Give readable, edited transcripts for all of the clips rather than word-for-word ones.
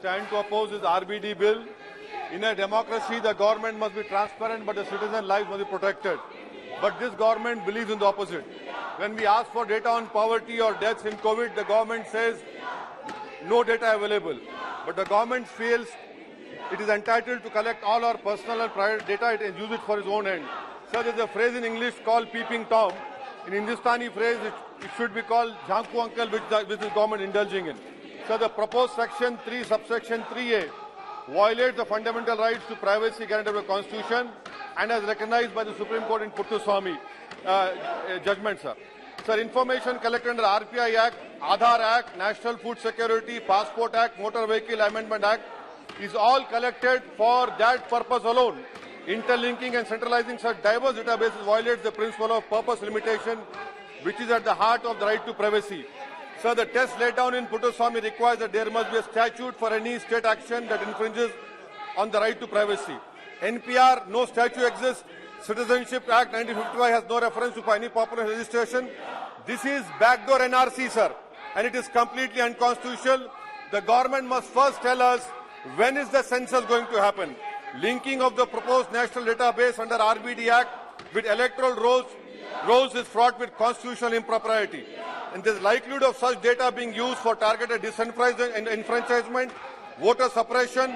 stand to oppose this RBD bill. In a democracy, the government must be transparent, but the citizen lives must be protected. But this government believes in the opposite. When we ask for data on poverty or deaths in COVID, the government says no data available. But the government feels it is entitled to collect all our personal and private data and use it for its own end. So there is a phrase in English called peeping Tom. In Hindustani phrase, it should be called Jhanku Uncle, which the government indulging in. So the proposed section 3, subsection 3A, violates the fundamental rights to privacy guaranteed by the Constitution and as recognized by the Supreme Court in Puttaswamy judgment, sir. Sir, information collected under RPI Act, Aadhaar Act, National Food Security, Passport Act, Motor Vehicle Amendment Act is all collected for that purpose alone. Interlinking and centralizing such diverse databases violates the principle of purpose limitation, which is at the heart of the right to privacy. Sir, the test laid down in Puttaswamy requires that there must be a statute for any state action that infringes on the right to privacy. NPR, no statute exists. Citizenship Act 1955 has no reference to any population registration. This is backdoor NRC, sir, and it is completely unconstitutional. The government must first tell us when is the census going to happen. Linking of the proposed national database under RBD Act with electoral rolls is fraught with constitutional impropriety. And there is likelihood of such data being used for targeted disenfranchisement, voter suppression,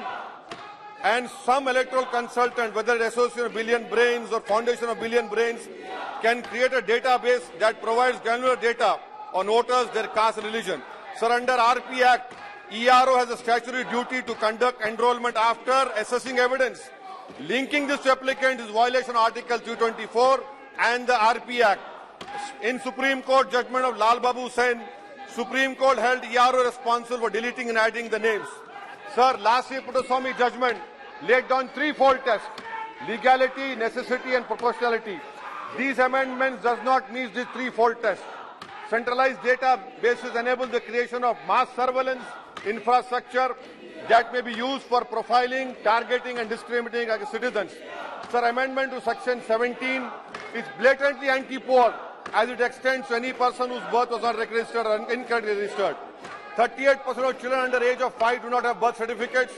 and some electoral consultant, whether the Association of Billion Brains or Foundation of Billion Brains, can create a database that provides granular data on voters, their caste and religion. Sir, under RP Act, ERO has a statutory duty to conduct enrollment after assessing evidence. Linking this to applicant is violation of Article 324 and the RP Act. In Supreme Court judgment of Lal Babu Sen, Supreme Court held ERO responsible for deleting and adding the names. Sir, last year Puttaswamy judgment laid down threefold tests: legality, necessity and proportionality. These amendments does not meet this threefold test. Centralized databases enable the creation of mass surveillance infrastructure that may be used for profiling, targeting and discriminating against citizens. Sir, amendment to section 17 is blatantly anti-poor as it extends to any person whose birth was not registered or incorrectly registered. 38% of children under the age of 5 do not have birth certificates.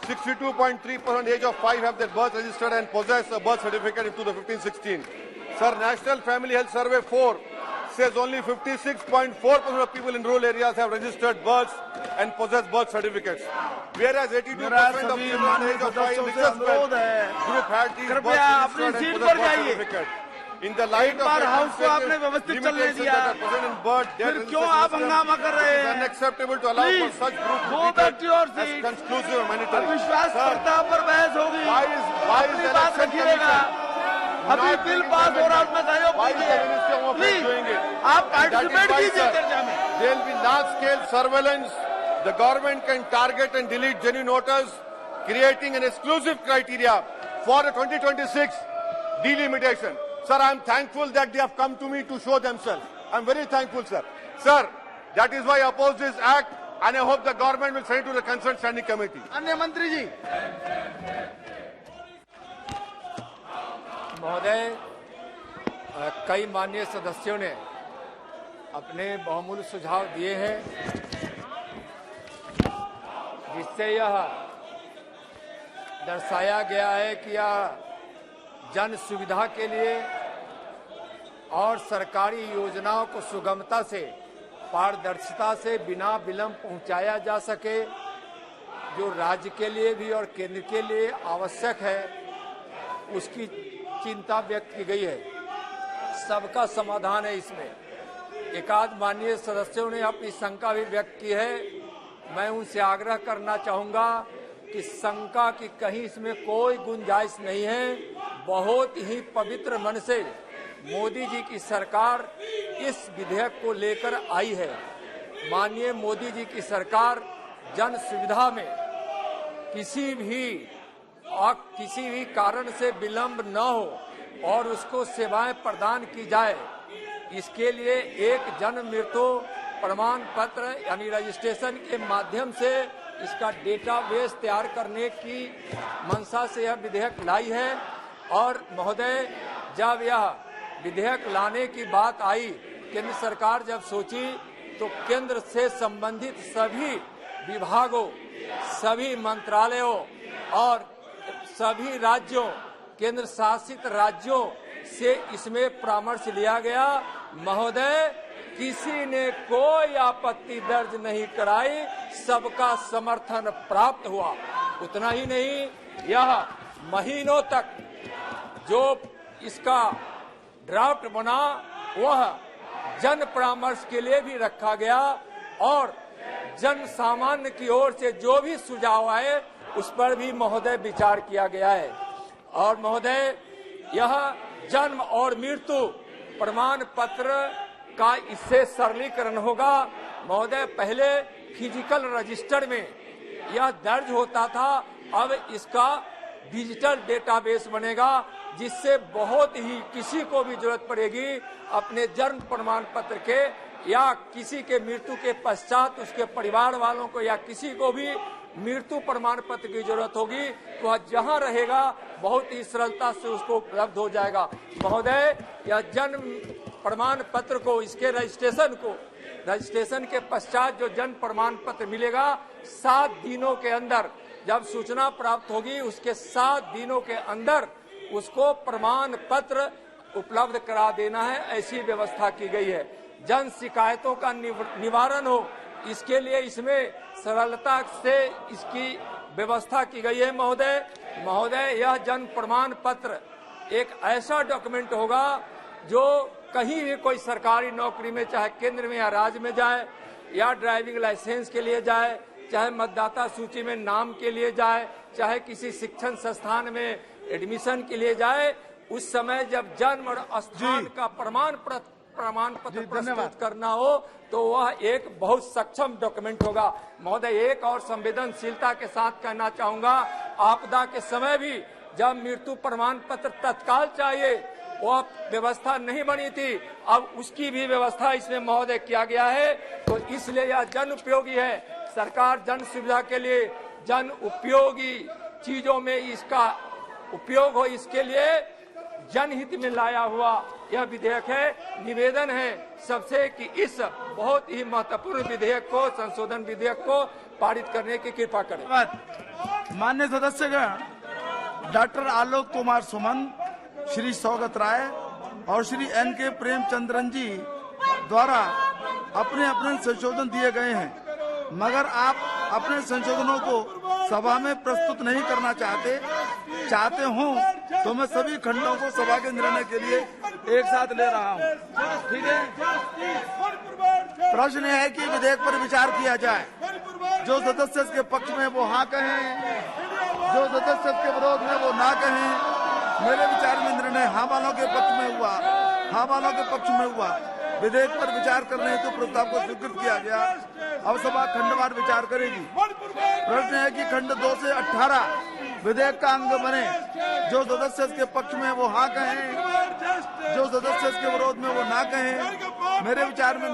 62.3% age of 5 have their birth registered and possess a birth certificate in 2015-16. Sir, National Family Health Survey 4 says only 56.4% of people in rural areas have registered births and possess birth certificates, whereas 82% of children under the age of 5 group had these birth registered and possess birth certificate. In the light of house को आपने व्यवस्थित चलने दिया, फिर क्यों आप हंगामा कर रहे हैं? Unacceptable to allow for such groups वो व्यक्ति और सीट conclusive and mandatory. अविश्वास प्रस्ताव पर बहस होगी, अपनी बात रखिएगा। अभी बिल पास हो रहा है, उसमें सहयोग कीजिए, प्लीज आप पार्टिसिपेट कीजिए चर्चा में। There will be large-scale surveillance. The government can target and delete genuine voters, creating an exclusive criteria for the 2026 delimitation. Sir, I am thankful that they have come to me to show themselves. I am very thankful, sir. Sir, that is why I oppose this act, and I hope the government will send it to the concerned standing committee. अन्य मंत्री जी। महोदय, कई माननीय सदस्यों ने अपने बहुमूल्य सुझाव दिए हैं, जिससे यह दर्शाया गया है कि यह जन सुविधा के लिए और सरकारी योजनाओं को सुगमता से, पारदर्शिता से बिना विलंब पहुंचाया जा सके, जो राज्य के लिए भी और केंद्र के लिए आवश्यक है, उसकी चिंता व्यक्त की गई है। सबका समाधान है इसमें। एकाध माननीय सदस्यों ने अपनी शंका भी व्यक्त की है। मैं उनसे आग्रह करना चाहूंगा कि शंका की कहीं इसमें कोई गुंजाइश नहीं है। बहुत ही पवित्र मन से मोदी जी की सरकार इस विधेयक को लेकर आई है। माननीय मोदी जी की सरकार जन सुविधा में किसी भी कारण से विलंब न हो और उसको सेवाएं प्रदान की जाए, इसके लिए एक जन मृत्यु प्रमाण पत्र यानी रजिस्ट्रेशन के माध्यम से इसका डेटाबेस तैयार करने की मंशा से यह विधेयक लाई है। और महोदय, जब यह विधेयक लाने की बात आई, केंद्र सरकार जब सोची तो केंद्र से संबंधित सभी विभागों सभी मंत्रालयों और सभी राज्यों, केंद्र शासित राज्यों से इसमें परामर्श लिया गया। महोदय, किसी ने कोई आपत्ति दर्ज नहीं कराई, सबका समर्थन प्राप्त हुआ। उतना ही नहीं, यह महीनों तक जो इसका ड्राफ्ट बना वह जन परामर्श के लिए भी रखा गया और जन सामान्य की ओर से जो भी सुझाव आए उस पर भी महोदय विचार किया गया है। और महोदय, यह जन्म और मृत्यु प्रमाण पत्र का इससे सरलीकरण होगा। महोदय, पहले फिजिकल रजिस्टर में यह दर्ज होता था, अब इसका डिजिटल डेटाबेस बनेगा, जिससे बहुत ही किसी को भी जरूरत पड़ेगी अपने जन्म प्रमाण पत्र के या किसी के मृत्यु के पश्चात उसके परिवार वालों को या किसी को भी मृत्यु प्रमाण पत्र की जरूरत होगी तो वह जहां रहेगा बहुत ही सरलता से उसको उपलब्ध हो जाएगा। महोदय, यह जन्म प्रमाण पत्र को, इसके रजिस्ट्रेशन के पश्चात जो जन्म प्रमाण पत्र मिलेगा 7 दिनों के अंदर, जब सूचना प्राप्त होगी उसके 7 दिनों के अंदर उसको प्रमाण पत्र उपलब्ध करा देना है, ऐसी व्यवस्था की गई है। जन शिकायतों का निवारण हो, इसके लिए इसमें सरलता से इसकी व्यवस्था की गई है। महोदय, यह जन प्रमाण पत्र एक ऐसा डॉक्यूमेंट होगा जो कहीं भी कोई सरकारी नौकरी में, चाहे केंद्र में या राज्य में जाए, या ड्राइविंग लाइसेंस के लिए जाए, चाहे मतदाता सूची में नाम के लिए जाए, चाहे किसी शिक्षण संस्थान में एडमिशन के लिए जाए, उस समय जब जन्म और स्थान का प्रमाण पत्र प्रस्तुत करना हो तो वह एक बहुत सक्षम डॉक्यूमेंट होगा। महोदय, एक और संवेदनशीलता के साथ कहना चाहूंगा, आपदा के समय भी जब मृत्यु प्रमाण पत्र तत्काल चाहिए वह व्यवस्था नहीं बनी थी, अब उसकी भी व्यवस्था इसमें महोदय किया गया है। तो इसलिए यह जन उपयोगी है। सरकार जन सुविधा के लिए जन उपयोगी चीजों में इसका उपयोग हो, इसके लिए जनहित में लाया हुआ यह विधेयक है। निवेदन है सबसे कि इस बहुत ही महत्वपूर्ण विधेयक को, संशोधन विधेयक को पारित करने की कृपा करें। माननीय सदस्यगण, डॉक्टर आलोक कुमार सुमन, श्री सौगत राय और श्री N.K. प्रेमचंद्रन जी द्वारा अपने अपने संशोधन दिए गए हैं, मगर आप अपने संशोधनों को सभा में प्रस्तुत नहीं करना चाहते हों तो मैं सभी खंडों को सभा के निर्णय के लिए एक साथ ले रहा हूं। ठीक है। प्रश्न है कि विधेयक पर विचार किया जाए। जो सदस्य के पक्ष में वो हाँ कहें, जो सदस्य के विरोध में वो ना कहें। मेरे विचार में निर्णय हाँ वालों के पक्ष में हुआ, हाँ वालों के पक्ष में हुआ। विधेयक पर विचार करने हेतु प्रस्ताव को स्वीकृत किया गया। अब सभा खंडवार विचार करेगी। प्रश्न है कि खंड 2 से 18 विधेयक का अंग बने। जो सदस्य के पक्ष में वो हाँ कहें, जो सदस्य के विरोध में वो ना कहें। मेरे विचार में